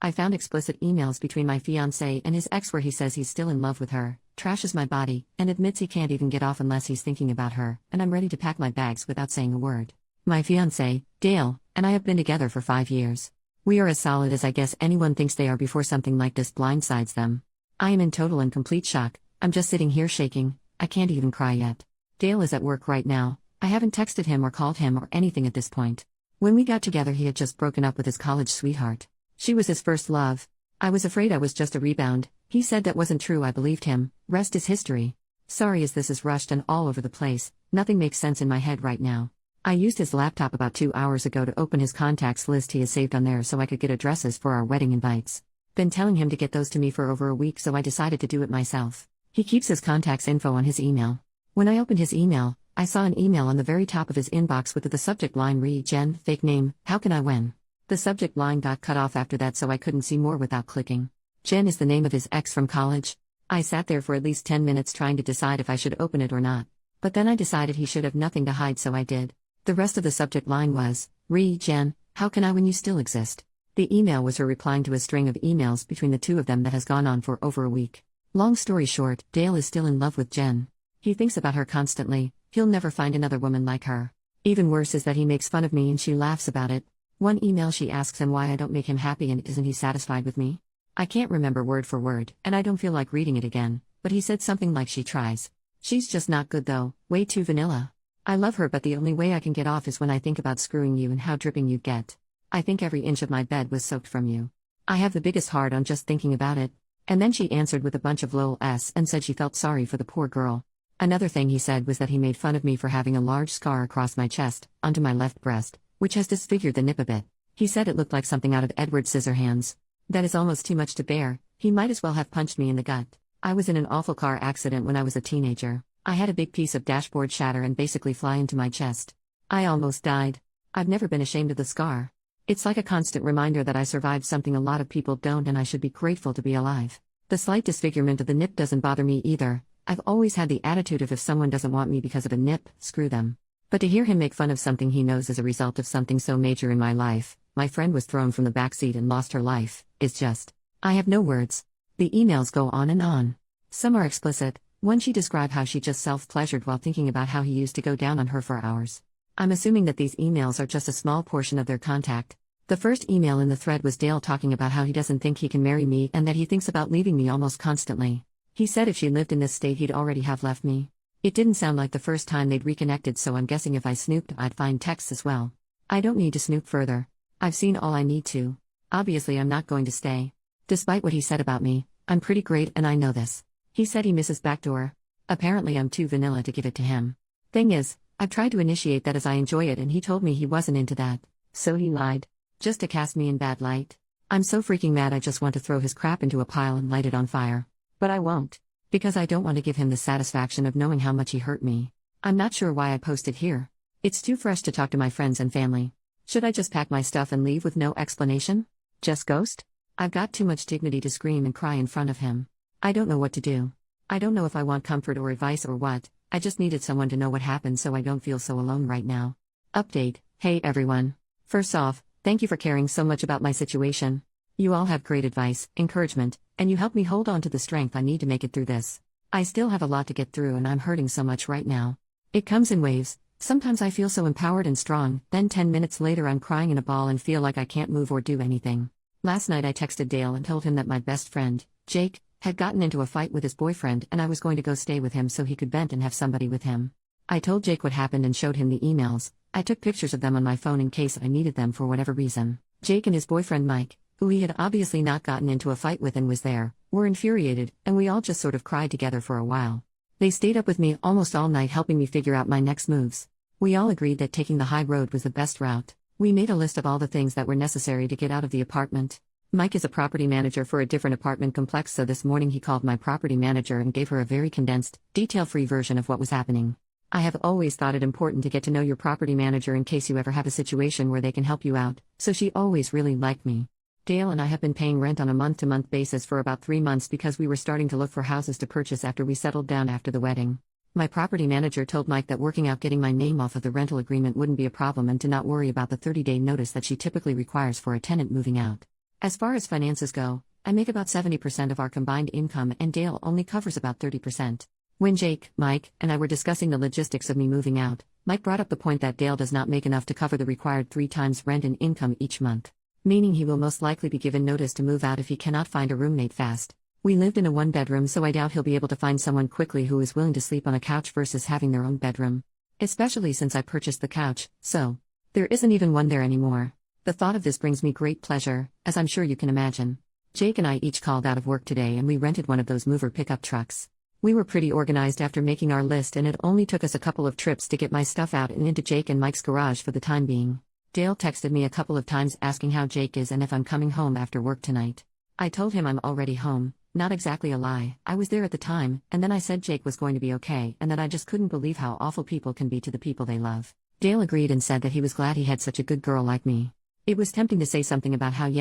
I found explicit emails between my fiancé and his ex where he says he's still in love with her, trashes my body, and admits he can't even get off unless he's thinking about her, and I'm ready to pack my bags without saying a word. My fiancé, Dale, and I have been together for 5 years. We are as solid as I guess anyone thinks they are before something like this blindsides them. I am in total and complete shock. I'm just sitting here shaking. I can't even cry yet. Dale is at work right now. I haven't texted him or called him or anything at this point. When we got together, he had just broken up with his college sweetheart. She was his first love. I was afraid I was just a rebound. He said that wasn't true. I believed him. Rest is history. Sorry as this is rushed and all over the place. Nothing makes sense in my head right now. I used his laptop about 2 hours ago to open his contacts list he has saved on there so I could get addresses for our wedding invites. Been telling him to get those to me for over a week, so I decided to do it myself. He keeps his contacts info on his email. When I opened his email, I saw an email on the very top of his inbox with the subject line read Jen, fake name, how can I win? The subject line got cut off after that, so I couldn't see more without clicking. Jen is the name of his ex from college. I sat there for at least 10 minutes trying to decide if I should open it or not. But then I decided he should have nothing to hide, so I did. The rest of the subject line was, Re Jen, how can I when you still exist? The email was her replying to a string of emails between the two of them that has gone on for over a week. Long story short, Dale is still in love with Jen. He thinks about her constantly. He'll never find another woman like her. Even worse is that he makes fun of me and she laughs about it. One email she asks him why I don't make him happy and isn't he satisfied with me? I can't remember word for word, and I don't feel like reading it again, but he said something like she tries. She's just not good though, way too vanilla. I love her, but the only way I can get off is when I think about screwing you and how dripping you'd get. I think every inch of my bed was soaked from you. I have the biggest heart on just thinking about it. And then she answered with a bunch of lol-s and said she felt sorry for the poor girl. Another thing he said was that he made fun of me for having a large scar across my chest, onto my left breast, which has disfigured the nip a bit. He said it looked like something out of Edward Scissorhands. That is almost too much to bear. He might as well have punched me in the gut. I was in an awful car accident when I was a teenager. I had a big piece of dashboard shatter and basically fly into my chest. I almost died. I've never been ashamed of the scar. It's like a constant reminder that I survived something a lot of people don't, and I should be grateful to be alive. The slight disfigurement of the nip doesn't bother me either. I've always had the attitude of if someone doesn't want me because of a nip, screw them. But to hear him make fun of something he knows is a result of something so major in my life, my friend was thrown from the backseat and lost her life, is just... I have no words. The emails go on and on. Some are explicit. One she described how she just self-pleasured while thinking about how he used to go down on her for hours. I'm assuming that these emails are just a small portion of their contact. The first email in the thread was Dale talking about how he doesn't think he can marry me and that he thinks about leaving me almost constantly. He said if she lived in this state he'd already have left me. It didn't sound like the first time they'd reconnected, so I'm guessing if I snooped I'd find texts as well. I don't need to snoop further. I've seen all I need to. Obviously I'm not going to stay. Despite what he said about me, I'm pretty great and I know this. He said he misses backdoor. Apparently I'm too vanilla to give it to him. Thing is, I've tried to initiate that as I enjoy it and he told me he wasn't into that. So he lied. Just to cast me in bad light. I'm so freaking mad I just want to throw his crap into a pile and light it on fire. But I won't. Because I don't want to give him the satisfaction of knowing how much he hurt me. I'm not sure why I posted here. It's too fresh to talk to my friends and family. Should I just pack my stuff and leave with no explanation? Just ghost? I've got too much dignity to scream and cry in front of him. I don't know what to do. I don't know if I want comfort or advice or what. I just needed someone to know what happened so I don't feel so alone right now. Update. Hey everyone. First off, thank you for caring so much about my situation. You all have great advice, encouragement, and you help me hold on to the strength I need to make it through this. I still have a lot to get through and I'm hurting so much right now. It comes in waves. Sometimes I feel so empowered and strong, then 10 minutes later I'm crying in a ball and feel like I can't move or do anything. Last night I texted Dale and told him that my best friend, Jake, had gotten into a fight with his boyfriend and I was going to go stay with him so he could vent and have somebody with him. I told Jake what happened and showed him the emails. I took pictures of them on my phone in case I needed them for whatever reason. Jake and his boyfriend Mike, who he had obviously not gotten into a fight with and was there, were infuriated, and we all just sort of cried together for a while. They stayed up with me almost all night helping me figure out my next moves. We all agreed that taking the high road was the best route. We made a list of all the things that were necessary to get out of the apartment. Mike is a property manager for a different apartment complex, so this morning he called my property manager and gave her a very condensed, detail-free version of what was happening. I have always thought it important to get to know your property manager in case you ever have a situation where they can help you out, so she always really liked me. Dale and I have been paying rent on a month-to-month basis for about 3 months because we were starting to look for houses to purchase after we settled down after the wedding. My property manager told Mike that working out getting my name off of the rental agreement wouldn't be a problem and to not worry about the 30-day notice that she typically requires for a tenant moving out. As far as finances go, I make about 70% of our combined income and Dale only covers about 30%. When Jake, Mike, and I were discussing the logistics of me moving out, Mike brought up the point that Dale does not make enough to cover the required 3 times rent and income each month. Meaning he will most likely be given notice to move out if he cannot find a roommate fast. We lived in a 1-bedroom, so I doubt he'll be able to find someone quickly who is willing to sleep on a couch versus having their own bedroom. Especially since I purchased the couch, so there isn't even one there anymore. The thought of this brings me great pleasure, as I'm sure you can imagine. Jake and I each called out of work today and we rented one of those mover pickup trucks. We were pretty organized after making our list, and it only took us a couple of trips to get my stuff out and into Jake and Mike's garage for the time being. Dale texted me a couple of times asking how Jake is and if I'm coming home after work tonight. I told him I'm already home, not exactly a lie, I was there at the time, and then I said Jake was going to be okay and that I just couldn't believe how awful people can be to the people they love. Dale agreed and said that he was glad he had such a good girl like me. It was tempting to say something about how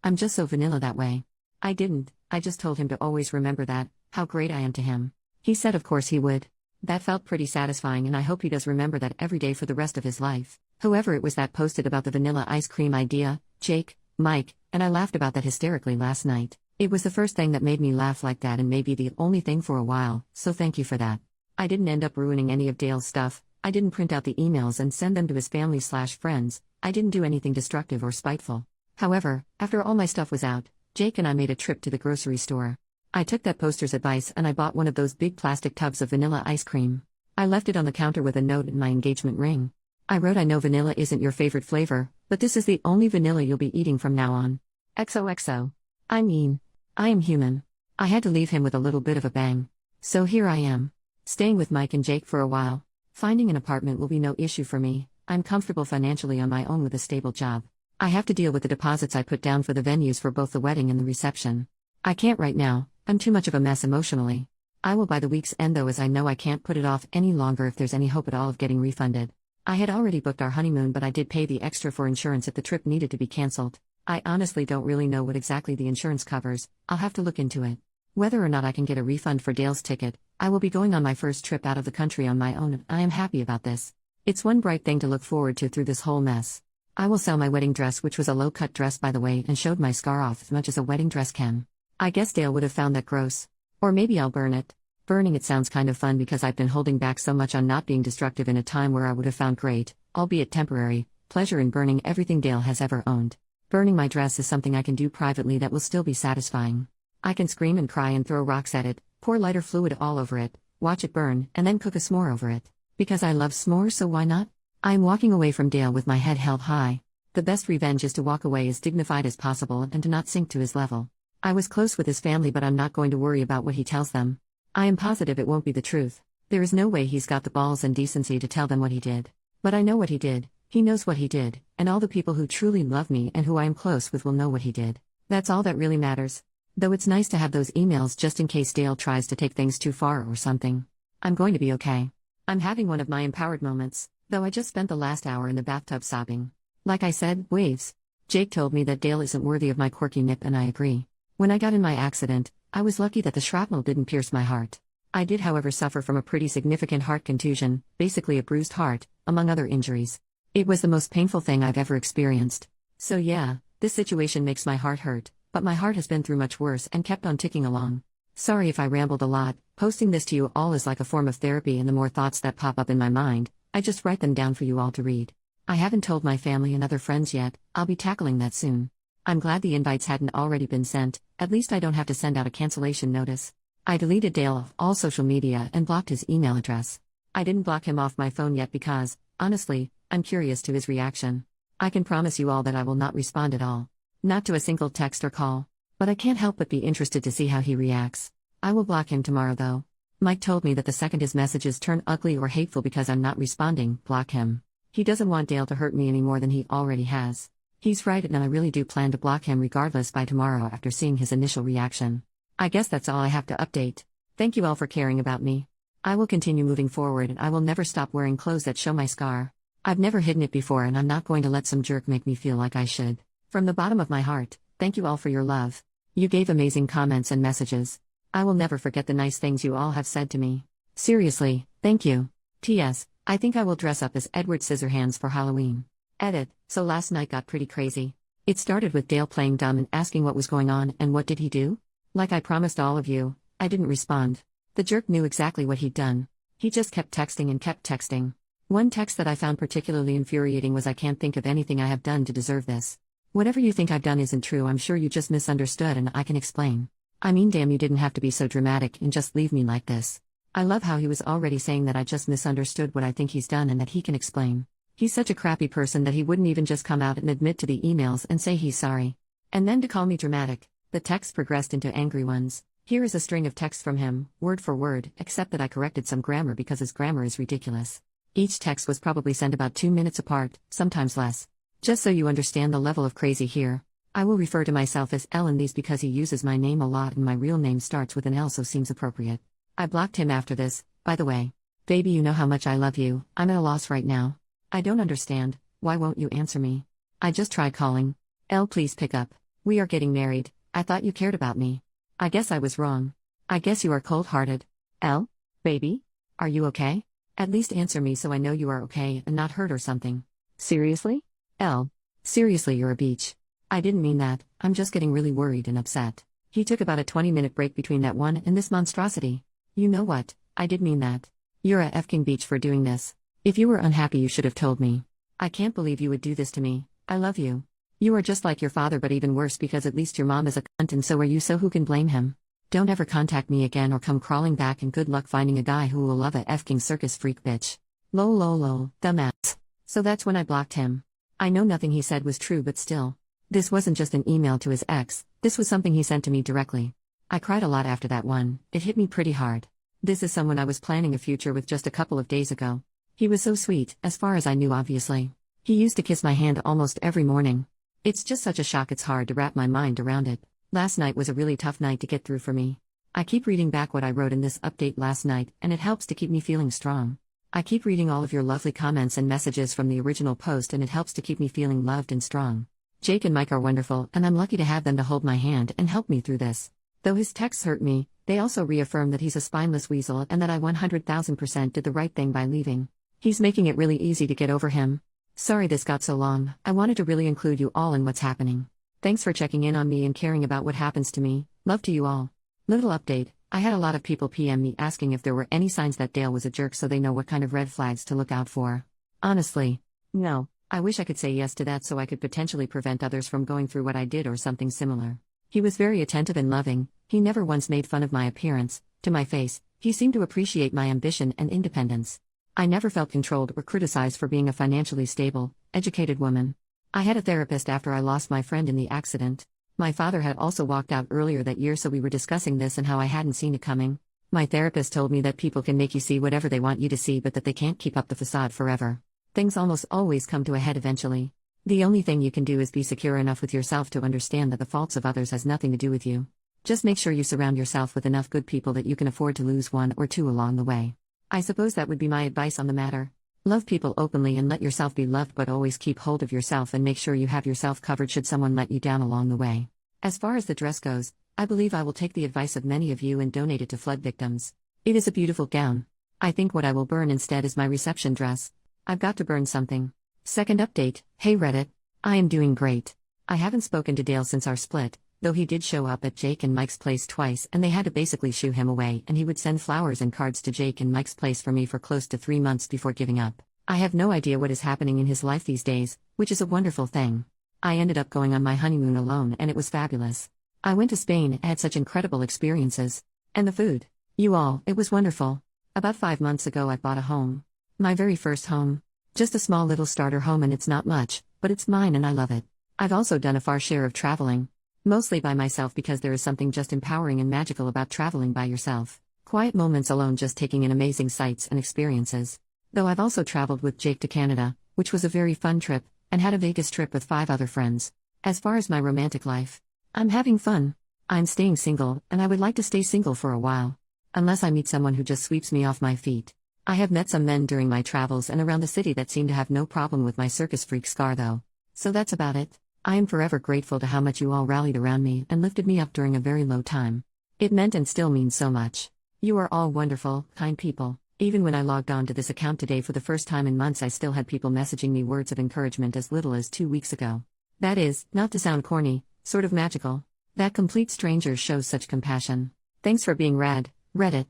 I'm just so vanilla that way. I didn't, I just told him to always remember that, how great I am to him. He said of course he would. That felt pretty satisfying, and I hope he does remember that every day for the rest of his life. Whoever it was that posted about the vanilla ice cream idea, Jake, Mike, and I laughed about that hysterically last night. It was the first thing that made me laugh like that and maybe the only thing for a while, so thank you for that. I didn't end up ruining any of Dale's stuff. I didn't print out the emails and send them to his family/friends. I didn't do anything destructive or spiteful. However, after all my stuff was out, Jake and I made a trip to the grocery store. I took that poster's advice and I bought one of those big plastic tubs of vanilla ice cream. I left it on the counter with a note and my engagement ring. I wrote, I know vanilla isn't your favorite flavor, but this is the only vanilla you'll be eating from now on. XOXO. I mean, I am human. I had to leave him with a little bit of a bang. So here I am. Staying with Mike and Jake for a while. Finding an apartment will be no issue for me. I'm comfortable financially on my own with a stable job. I have to deal with the deposits I put down for the venues for both the wedding and the reception. I can't right now, I'm too much of a mess emotionally. I will by the week's end though, as I know I can't put it off any longer if there's any hope at all of getting refunded. I had already booked our honeymoon, but I did pay the extra for insurance if the trip needed to be cancelled. I honestly don't really know what exactly the insurance covers. I'll have to look into it. Whether or not I can get a refund for Dale's ticket, I will be going on my first trip out of the country on my own and I am happy about this. It's one bright thing to look forward to through this whole mess. I will sell my wedding dress, which was a low-cut dress by the way, and showed my scar off as much as a wedding dress can. I guess Dale would have found that gross. Or maybe I'll burn it. Burning it sounds kind of fun because I've been holding back so much on not being destructive in a time where I would have found great, albeit temporary, pleasure in burning everything Dale has ever owned. Burning my dress is something I can do privately that will still be satisfying. I can scream and cry and throw rocks at it, pour lighter fluid all over it, watch it burn, and then cook a s'more over it. Because I love s'mores, so why not? I am walking away from Dale with my head held high. The best revenge is to walk away as dignified as possible and to not sink to his level. I was close with his family, but I'm not going to worry about what he tells them. I am positive it won't be the truth. There is no way he's got the balls and decency to tell them what he did. But I know what he did, he knows what he did, and all the people who truly love me and who I am close with will know what he did. That's all that really matters. Though it's nice to have those emails just in case Dale tries to take things too far or something. I'm going to be okay. I'm having one of my empowered moments, though I just spent the last hour in the bathtub sobbing. Like I said, waves. Jake told me that Dale isn't worthy of my quirky nip, and I agree. When I got in my accident, I was lucky that the shrapnel didn't pierce my heart. I did, however, suffer from a pretty significant heart contusion, basically a bruised heart, among other injuries. It was the most painful thing I've ever experienced. So yeah, this situation makes my heart hurt, but my heart has been through much worse and kept on ticking along. Sorry if I rambled a lot. Posting this to you all is like a form of therapy, and the more thoughts that pop up in my mind, I just write them down for you all to read. I haven't told my family and other friends yet. I'll be tackling that soon. I'm glad the invites hadn't already been sent, at least I don't have to send out a cancellation notice. I deleted Dale off all social media and blocked his email address. I didn't block him off my phone yet because, honestly, I'm curious to his reaction. I can promise you all that I will not respond at all. Not to a single text or call. But I can't help but be interested to see how he reacts. I will block him tomorrow though. Mike told me that the second his messages turn ugly or hateful because I'm not responding, block him. He doesn't want Dale to hurt me any more than he already has. He's right, and I really do plan to block him regardless by tomorrow after seeing his initial reaction. I guess that's all I have to update. Thank you all for caring about me. I will continue moving forward, and I will never stop wearing clothes that show my scar. I've never hidden it before, and I'm not going to let some jerk make me feel like I should. From the bottom of my heart, thank you all for your love. You gave amazing comments and messages. I will never forget the nice things you all have said to me. Seriously, thank you. P.S. I think I will dress up as Edward Scissorhands for Halloween. Edit. So last night got pretty crazy. It started with Dale playing dumb and asking what was going on, and what did he do? Like I promised all of you, I didn't respond. The jerk knew exactly what he'd done. He just kept texting and kept texting. One text that I found particularly infuriating was, "I can't think of anything I have done to deserve this. Whatever you think I've done isn't true. I'm sure you just misunderstood and I can explain. I mean, damn, you didn't have to be so dramatic and just leave me like this." I love how he was already saying that I just misunderstood what I think he's done and that he can explain. He's such a crappy person that he wouldn't even just come out and admit to the emails and say he's sorry. And then to call me dramatic. The texts progressed into angry ones. Here is a string of texts from him, word for word, except that I corrected some grammar because his grammar is ridiculous. Each text was probably sent about 2 minutes apart, sometimes less. Just so you understand the level of crazy here, I will refer to myself as L in these because he uses my name a lot and my real name starts with an L, so seems appropriate. I blocked him after this, by the way. Baby, you know how much I love you. I'm at a loss right now. I don't understand. Why won't you answer me? I just tried calling. L, please pick up. We are getting married. I thought you cared about me. I guess I was wrong. I guess you are cold-hearted. L? Baby? Are you okay? At least answer me so I know you are okay and not hurt or something. Seriously? L. Seriously, you're a beach. I didn't mean that. I'm just getting really worried and upset. He took about a 20-minute break between that one and this monstrosity. You know what? I did mean that. You're a effing beach for doing this. If you were unhappy, you should have told me. I can't believe you would do this to me. I love you. You are just like your father, but even worse because at least your mom is a cunt and so are you, so who can blame him? Don't ever contact me again or come crawling back, and good luck finding a guy who will love a effing circus freak bitch. Lol lol lol, dumbass. So that's when I blocked him. I know nothing he said was true, but still. This wasn't just an email to his ex, this was something he sent to me directly. I cried a lot after that one. It hit me pretty hard. This is someone I was planning a future with just a couple of days ago. He was so sweet, as far as I knew, obviously. He used to kiss my hand almost every morning. It's just such a shock, it's hard to wrap my mind around it. Last night was a really tough night to get through for me. I keep reading back what I wrote in this update last night, and it helps to keep me feeling strong. I keep reading all of your lovely comments and messages from the original post, and it helps to keep me feeling loved and strong. Jake and Mike are wonderful, and I'm lucky to have them to hold my hand and help me through this. Though his texts hurt me, they also reaffirm that he's a spineless weasel and that I 100,000% did the right thing by leaving. He's making it really easy to get over him. Sorry this got so long. I wanted to really include you all in what's happening. Thanks for checking in on me and caring about what happens to me. Love to you all. Little update. I had a lot of people PM me asking if there were any signs that Dale was a jerk so they know what kind of red flags to look out for. Honestly, no. I wish I could say yes to that so I could potentially prevent others from going through what I did or something similar. He was very attentive and loving. He never once made fun of my appearance. To my face, he seemed to appreciate my ambition and independence. I never felt controlled or criticized for being a financially stable, educated woman. I had a therapist after I lost my friend in the accident. My father had also walked out earlier that year, so we were discussing this and how I hadn't seen it coming. My therapist told me that people can make you see whatever they want you to see, but that they can't keep up the facade forever. Things almost always come to a head eventually. The only thing you can do is be secure enough with yourself to understand that the faults of others has nothing to do with you. Just make sure you surround yourself with enough good people that you can afford to lose one or two along the way. I suppose that would be my advice on the matter. Love people openly and let yourself be loved, but always keep hold of yourself and make sure you have yourself covered should someone let you down along the way. As far as the dress goes, I believe I will take the advice of many of you and donate it to flood victims. It is a beautiful gown. I think what I will burn instead is my reception dress. I've got to burn something. Second update. Hey Reddit. I am doing great. I haven't spoken to Dale since our split, though he did show up at Jake and Mike's place twice and they had to basically shoo him away, and he would send flowers and cards to Jake and Mike's place for me for close to 3 months before giving up. I have no idea what is happening in his life these days, which is a wonderful thing. I ended up going on my honeymoon alone and it was fabulous. I went to Spain and had such incredible experiences. And the food. You all, it was wonderful. About 5 months ago I bought a home. My very first home. Just a small little starter home, and it's not much, but it's mine and I love it. I've also done a fair share of traveling. Mostly by myself because there is something just empowering and magical about traveling by yourself. Quiet moments alone, just taking in amazing sights and experiences. Though I've also traveled with Jake to Canada, which was a very fun trip, and had a Vegas trip with 5 other friends. As far as my romantic life, I'm having fun. I'm staying single, and I would like to stay single for a while. Unless I meet someone who just sweeps me off my feet. I have met some men during my travels and around the city that seem to have no problem with my circus freak scar though. So that's about it. I am forever grateful to how much you all rallied around me and lifted me up during a very low time. It meant and still means so much. You are all wonderful, kind people. Even when I logged on to this account today for the first time in months, I still had people messaging me words of encouragement as little as 2 weeks ago. That is, not to sound corny, sort of magical. That complete stranger shows such compassion. Thanks for being rad, Reddit.